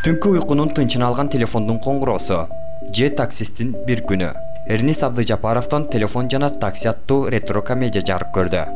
Түнкү уйкунун тынчын алган телефондун коңгуроосу же таксисттин бир күнү. Эрнис Абдыжапаровдон телефон жана такси аттуу ретро комедия жарык көрдү.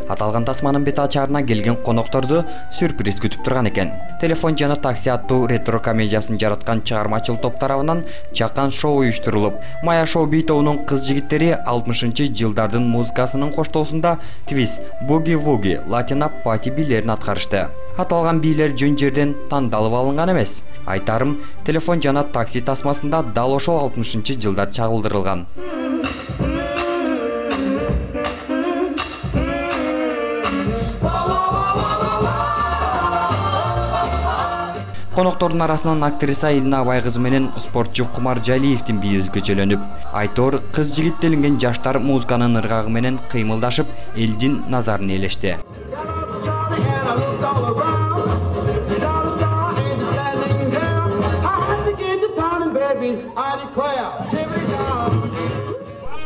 Аталган тасманын бет ачарына келген конокторду сюрприз күтүп турган экен. Телефон жана такси аттуу ретро комедиясын жараткан чыгармачыл топ тарабынан чакан шоу уюштурулуп, Мая шоу битоонун кыз жигиттери 60-жылдардын музыкасынын коштоосунда твист, буги-вуги, латина пати бийлерин аткарышты. Аталган бийлер жөн жерден тандалып алынган эмес. Айтарым, телефон жана такси тасмасында дал ошол 60-жылдар чагылдырылган. Коноктордун арасынан актриса Илина Абай кызы менен спортчу Кумар Жалиевдин бийи өзгөчөлөнүп, айтор кыз жигит делинген жаштар музыканын ыргагы менен кыймылдашып, элдин назарын элешти.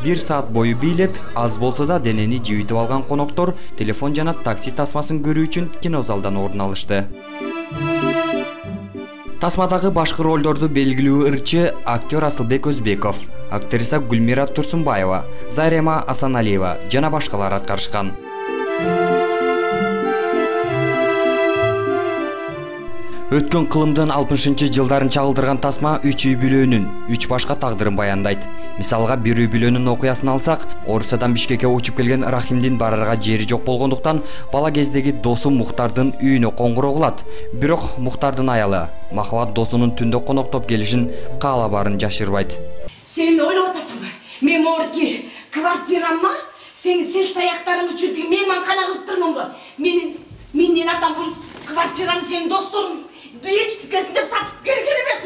Бир саат бою бийлеп, аз болсо да денени жибитип алган коноктор телефон жана такси тасмасын көрүү үчүн кинозалдан орун алышты. Тасмадагы башкы ролдорду белгилүү ырчы актер Асылбек Өзбеков, актриса Гүлмира Турсунбаева, Зарема Асаналиева жана башкалар аткарышкан. Өткөн кылымдын 60-жылдарын чагылдырган тасма 3 үй бүлөөнүн 3 башка тагдырын баяндайт. Мисалга, бир үй бүлөөнүн окуясын алсак, Орусиядан Бишкекке учуп келген Рахимдин барарга жери жок болгондуктан бала кездеги досу Мухтардын үйүнө коңгуроо кылат. Бирок Мухтардын аялы Махабат досунун түндө коноктоп келишин каалабарын жашырбайт. Сен ойлоп атасыңбы? Мен морги квартирамма, сен сел-саяктарың үчүн мейманкана кылып турмунбу? Менин атам бул квартираны сенин досторуң ечтикесин деп сатып берген эмес.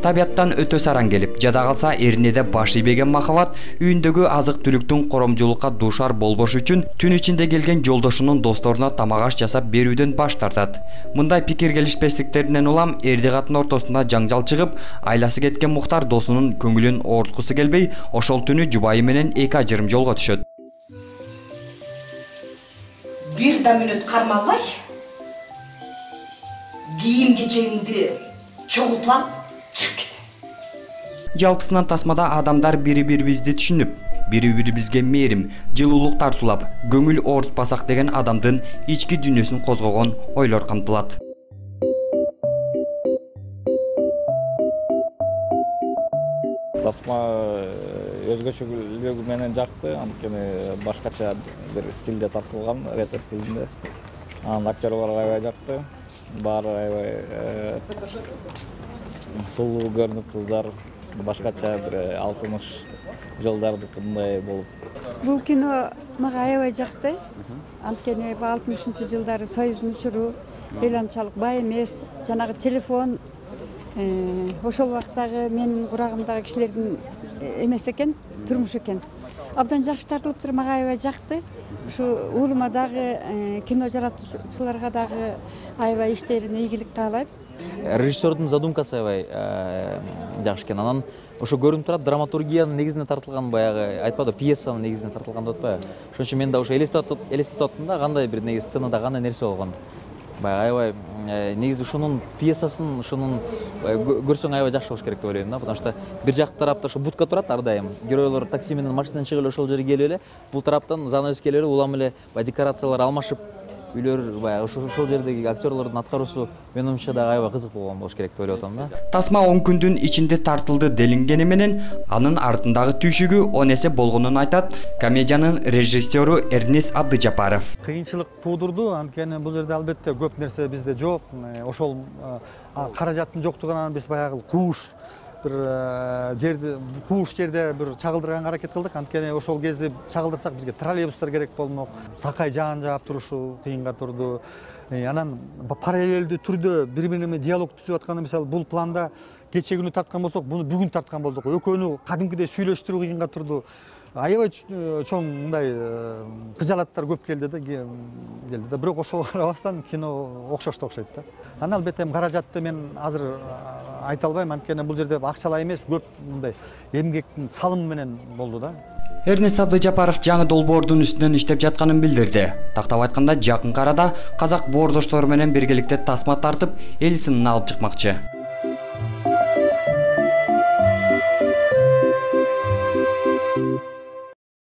Табияттан өтө сараң келип, жада калса эринеде баш ийбеген Махабат үйүндөгү азык-түлүктүн коромжулукка дуушар болбош үчүн түн ичинде келген жолдошунун досторуна тамак аш жасап берүүдөн баш тартат. Мындай пикир келишпестиктеринен улам эрди катын ортосунда жаңжал чыгып, айласы кеткен Мухтар досунун көңүлүн ооруткусу келбей, ошол түнү жубайы менен эки ажырым жолго түшөт. Бир да мүнөт кармалбай, кийим кечегиңди чогултуп алып чыгып кет. Жалпысынан тасмада адамдар бири-бирибизди түшүнүп, бири-бирибизге мээрим, жылуулук тартуулап, көңүл оорутпасак деген адамдын ички дүйнөсүн козгогон ойлор камтылат. Тасма өзгөчөлүгү менен жакты, анткени башкача бир стилде тартылган, ретро стилинде. Анын актерлор аябай жакты. Баары аябай сулуу көрүнүп, кыздар башкача бир 60-жылдардыкындай болуп. Бул кино мага аябай жакты. Анткени 60-жылдары Союздун учуру эл анчалык бай эмес, жанагы телефон ошол убактагы менин курагымдагы кишилердин эмес экен, турмуш экен. Абдан жакшы тартылып туруп, мага аябай жакты. Ушу уулума дагы, кино жаратуучуларга дагы аябай иштерине ийгилик каалайм. Режиссердун задумкасы аябай жакшы экен. Анан ошо көрүнүп турат, драматургиянын негизине тартылган, баягы айтпады, пьесанын негизине тартылган деп атпайбы? Ошон үчүн мен да ошо элестетип аттым да, кандай бир негизи сценада кандай нерсе болгон. Аябай негизи ушунун пьесасын, ушунун көрсөң аябай жакшы болуш керек деп ойлойм да, потому что бир жак тарапта ошо будка турат ар дайым. Геройлор такси менен машинадан чыгып эле ошол жерге келип эле, бул тараптан занавес келип эле, улам эле декорациялар алмашып, үйлөр баягы ошол жердеги актерлордун аткаруусу менин оюмча дагы аябай кызык болгон болуш керек деп ойлоп атам да. Тасма 10 күндүн ичинде тартылды делингени менен, анын артындагы түйшүгү 10 эсе болгонун айтат комедиянын режиссеру Эрнис Абдыжапаров. Кыйынчылык туудурду, анткени бул жерде албетте көп нерсе бизде жок. Ошол каражаттын жоктугунан биз баягы кууш жерде бир чагылдырганга аракет кылдык. Анткени ошол кезде чагылдырсак бизге троллейбустар керек болмок. Такай жаан жаап турушу кыйынга турду. Анан параллелдүү түрдө бири-бири менен диалог түзүп атканда, мисалы, бул планда кече күнү тарткан болсок, буну бүгүн тарткан болдук. Экөөнү кадимкидей сүйлөштүрүү кыйынга турду. Аябай чоң мындай кыжалаттар көп келди да, бирок ошого карабастан кино окшошту окшойт да. Анан албетте каражатты мен азыр айта албайм, анткени бул жерде акчалай эмес, көп мындай эмгектин салымы менен болду да. Эрнест Абдыжапаров жаңы долбоордун үстүнөн иштеп жатканын билдирди. Тактап айтканда, жакын арада казак боордоштору менен биргеликте тасма тартып, эл сынын алып чыкмакчы.